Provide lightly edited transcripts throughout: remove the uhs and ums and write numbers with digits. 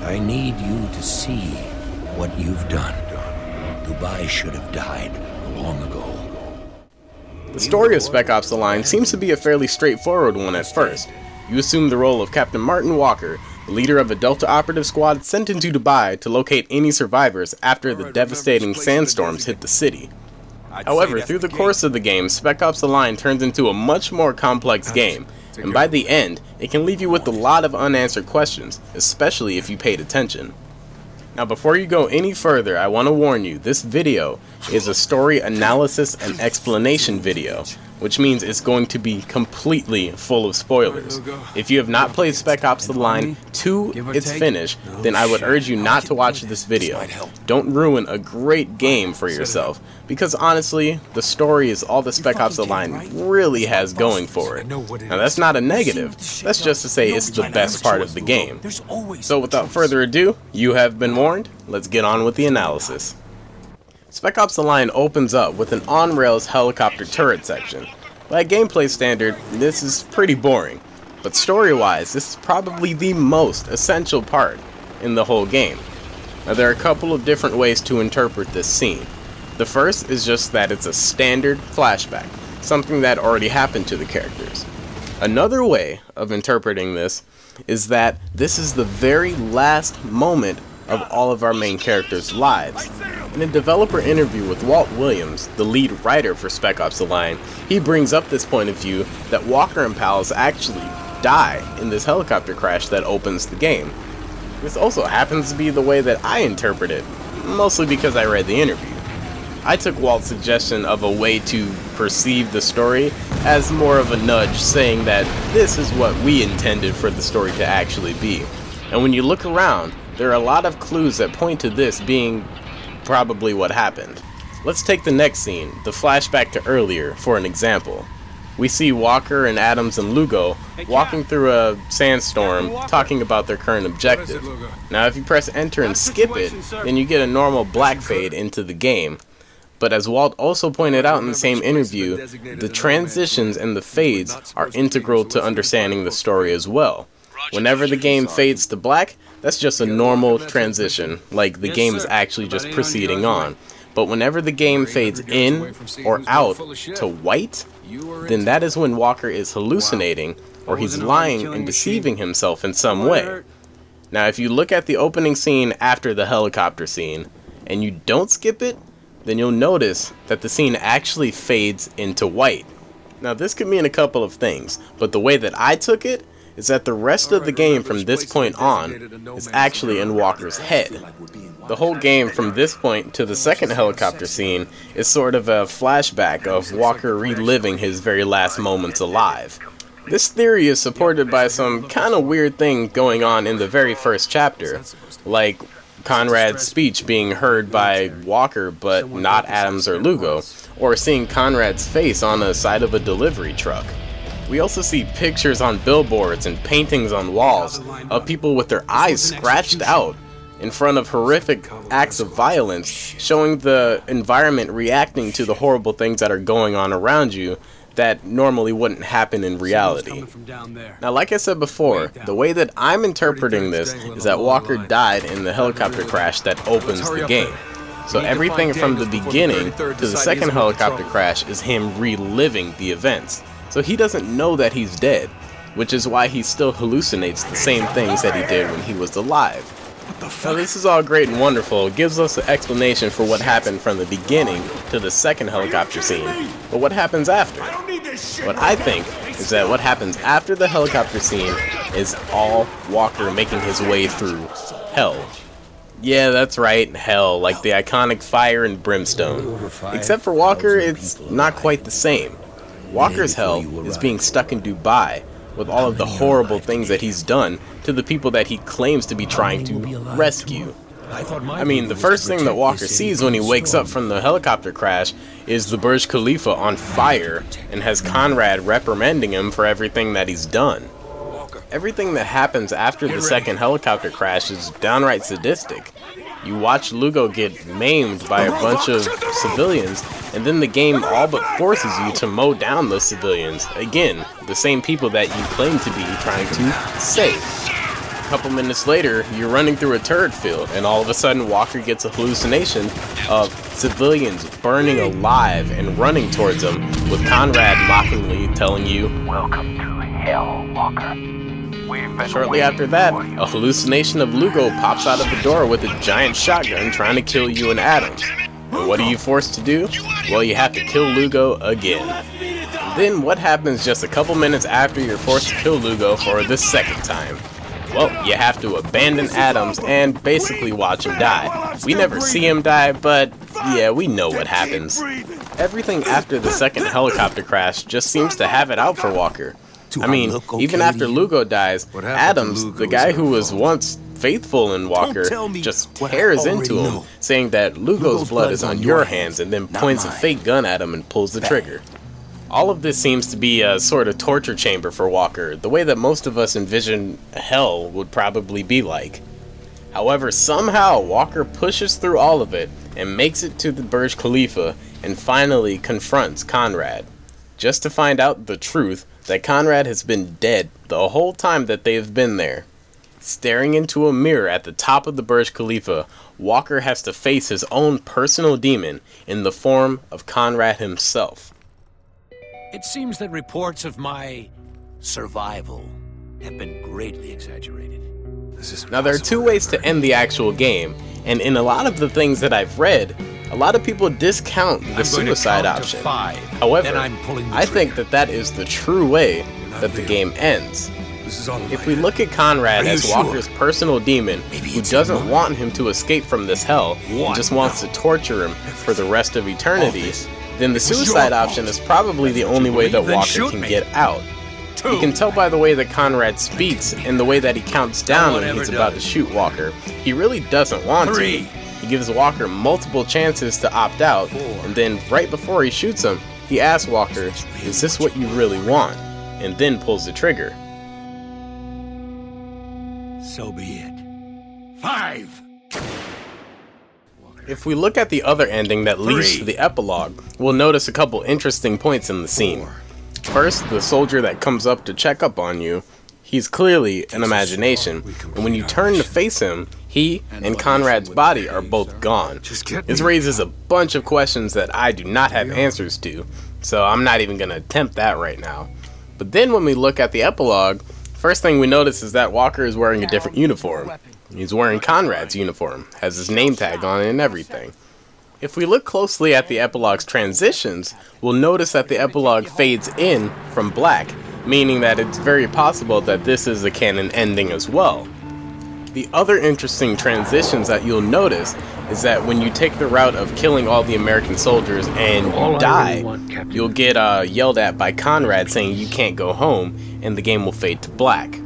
I need you to see what you've done. Dubai should have died long ago. The story of Spec Ops: The Line seems to be a fairly straightforward one at first. You assume the role of Captain Martin Walker, the leader of a Delta operative squad sent into Dubai to locate any survivors after the devastating sandstorms hit the city. However, through the course of the game, Spec Ops: The Line turns into a much more complex game, and by the end, it can leave you with a lot of unanswered questions, especially if you paid attention. Now before you go any further, I want to warn you, this video is a story analysis and explanation video, which means it's going to be completely full of spoilers. If you have not played Spec Ops: The Line to its finish, then I would urge you not to watch this video. Don't ruin a great game for yourself, because honestly, the story is all the Spec Ops: The Line really has going for it. Now that's not a negative, that's just to say it's the best part of the game. So without further ado, you have been warned, let's get on with the analysis. Spec Ops: The Line opens up with an on-rails helicopter turret section. By gameplay standard, this is pretty boring, but story-wise, this is probably the most essential part in the whole game. Now there are a couple of different ways to interpret this scene. The first is just that it's a standard flashback, something that already happened to the characters. Another way of interpreting this is that this is the very last moment of all of our main characters' lives. In a developer interview with Walt Williams, the lead writer for Spec Ops: The Line, he brings up this point of view that Walker and pals actually die in this helicopter crash that opens the game. This also happens to be the way that I interpret it, mostly because I read the interview. I took Walt's suggestion of a way to perceive the story as more of a nudge saying that this is what we intended for the story to actually be. And when you look around, there are a lot of clues that point to this being probably what happened. Let's take the next scene, the flashback to earlier, for an example. We see Walker and Adams and Lugo walking through a sandstorm talking about their current objective. Now if you press enter and skip it, then you get a normal black fade into the game. But as Walt also pointed out in the same interview, the transitions and the fades are integral to understanding the story as well. Whenever the game fades to black, that's just a normal transition, like the game is actually just proceeding on. But whenever the game fades in or out to white, then that is when Walker is hallucinating, or he's lying and deceiving himself in some way. Now if you look at the opening scene after the helicopter scene, and you don't skip it, then you'll notice that the scene actually fades into white. Now this could mean a couple of things, but the way that I took it is that the rest of the game from this point on is actually in Walker's head. The whole game from this point to the second helicopter scene is sort of a flashback of Walker reliving his very last moments alive. This theory is supported by some kind of weird thing going on in the very first chapter, like Conrad's speech being heard by Walker but not Adams or Lugo, or seeing Conrad's face on the side of a delivery truck. We also see pictures on billboards and paintings on walls of people with their eyes scratched out in front of horrific acts of violence, showing the environment reacting to the horrible things that are going on around you that normally wouldn't happen in reality. Now like I said before, the way that I'm interpreting this is that Walker died in the helicopter crash that opens the game. So everything from the beginning to the second helicopter crash is him reliving the events. So he doesn't know that he's dead, which is why he still hallucinates the same things that he did when he was alive. Now this is all great and wonderful. It gives us an explanation for what happened from the beginning to the second helicopter scene. But what happens after? What I think is that what happens after the helicopter scene is all Walker making his way through hell. Yeah, that's right, hell, like the iconic fire and brimstone. Except for Walker, it's not quite the same. Walker's hell is being stuck in Dubai with all of the horrible things that he's done to the people that he claims to be trying to rescue. I mean, the first thing that Walker sees when he wakes up from the helicopter crash is the Burj Khalifa on fire and has Conrad reprimanding him for everything that he's done. Everything that happens after the second helicopter crash is downright sadistic. You watch Lugo get maimed by a bunch of civilians, and then the game all but forces you to mow down those civilians. Again, the same people that you claim to be trying to save. couple minutes later, you're running through a turret field, and all of a sudden Walker gets a hallucination of civilians burning alive and running towards him, with Conrad mockingly telling you, "Welcome to hell, Walker." Shortly after that, a hallucination of Lugo pops out of the door with a giant shotgun trying to kill you and Adams. And what are you forced to do? Well, you have to kill Lugo again. And then what happens just a couple minutes after you're forced to kill Lugo for the second time? Well, you have to abandon Adams and basically watch him die. We never see him die, but yeah, we know what happens. Everything after the second helicopter crash just seems to have it out for Walker. I mean, even after Lugo dies, Adams, the guy who was once faithful in Walker, just tears into him, saying that Lugo's blood is on your hands, and then points a fake gun at him and pulls the trigger. All of this seems to be a sort of torture chamber for Walker, the way that most of us envision hell would probably be like. However, somehow Walker pushes through all of it and makes it to the Burj Khalifa and finally confronts Conrad, just to find out the truth that Conrad has been dead the whole time that they have been there. Staring into a mirror at the top of the Burj Khalifa, Walker has to face his own personal demon in the form of Conrad himself. It seems that reports of my survival have been greatly exaggerated. Now, there are two ways to end the actual game, and in a lot of the things that I've read, a lot of people discount the suicide option. However, I think that that is the true way that the game ends. If we look at Conrad as Walker's personal demon, who doesn't want him to escape from this hell, and just wants to torture him for the rest of eternity, then the suicide option is probably the only way that Walker can get out. You can tell by the way that Conrad speaks and the way that he counts down when he's about to shoot Walker. He really doesn't want to. He gives Walker multiple chances to opt out, and then right before he shoots him, he asks Walker, "Is this what you really want?" and then pulls the trigger. So be it. 5. If we look at the other ending that leads to the epilogue, we'll notice a couple interesting points in the scene. First, the soldier that comes up to check up on you, he's clearly an imagination, and when you turn to face him, he and Conrad's body are both gone. This raises a bunch of questions that I do not have answers to, so I'm not even going to attempt that right now. But then when we look at the epilogue, first thing we notice is that Walker is wearing a different uniform. He's wearing Conrad's uniform, has his name tag on it and everything. If we look closely at the epilogue's transitions, we'll notice that the epilogue fades in from black, meaning that it's very possible that this is a canon ending as well. The other interesting transitions that you'll notice is that when you take the route of killing all the American soldiers and you die, you'll get yelled at by Conrad saying you can't go home, and the game will fade to black.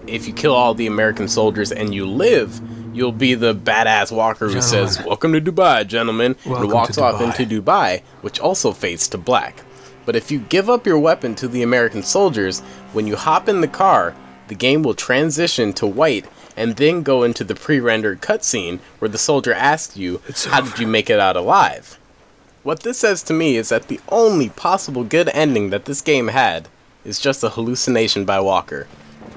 If you kill all the American soldiers and you live, you'll be the badass Walker who says, "Welcome to Dubai, gentlemen," and walks off into Dubai, which also fades to black. But if you give up your weapon to the American soldiers, when you hop in the car, the game will transition to white and then go into the pre-rendered cutscene where the soldier asks you, "How did you make it out alive?" What this says to me is that the only possible good ending that this game had is just a hallucination by Walker.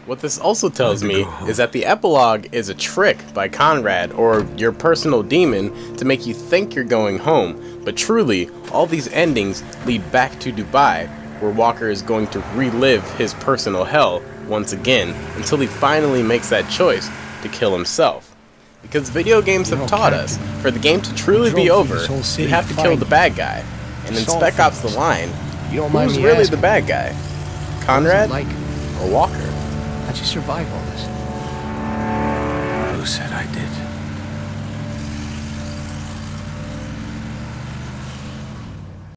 What this also tells me is that the epilogue is a trick by Conrad or your personal demon to make you think you're going home, but truly, all these endings lead back to Dubai, where Walker is going to relive his personal hell once again until he finally makes that choice to kill himself. Because video games have taught us, for the game to truly be over, you have to kill the bad guy. And in Spec Ops The Line, who's really the bad guy? Conrad or Walker? How'd you survive all this? Who said